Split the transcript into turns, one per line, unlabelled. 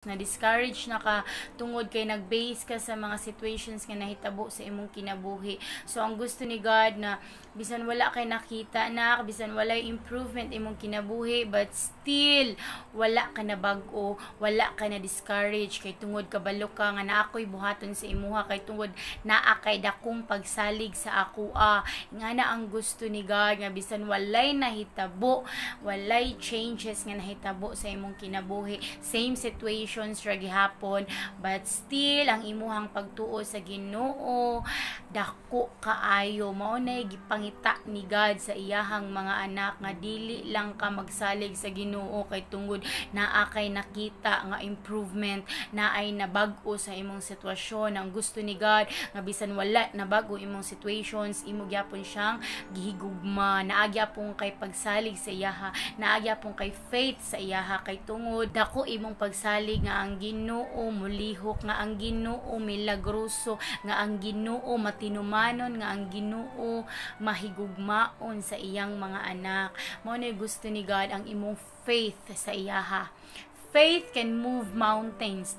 na discourage na ka tungod kay nag-base ka sa mga situations nga nahitabo sa imong kinabuhi. So ang gusto ni God na bisan wala kay nakita na, bisan wala improvement imong kinabuhi, but still wala ka na bag-o, wala ka na discourage kay tungod kabalo ka nga naa ko'y buhaton sa imuha, kay tungod naa kay dakong pagsalig sa akoa. Nga na ang gusto ni God nga bisan walay nahitabo, walay changes nga nahitabo sa imong kinabuhi, same situation ra gihapon, but still ang imuhang pagtuo sa Ginoo dako kaayo. Mao nay gipangita ni God sa iyahang mga anak nga dili lang ka magsalig sa Ginoo kay tungod naa kay nakita nga improvement, naay nabag-o sa imong sitwasyon. Ang gusto ni God nga bisan wala nabag-o imong situations, imo gyapon siyang gihigugma, naa gyapon kay pagsalig sa iyaha, naa gyapon kay faith sa iyaha, kay tungod dako imong pagsalig nga ang Ginoo mulihok, nga ang Ginoo milagroso, nga ang Ginoo matinumanon, nga ang Ginoo mahigugmaon sa iyang mga anak. Mao nay gusto ni God, ang imong faith sa iyaha. Faith can move mountains.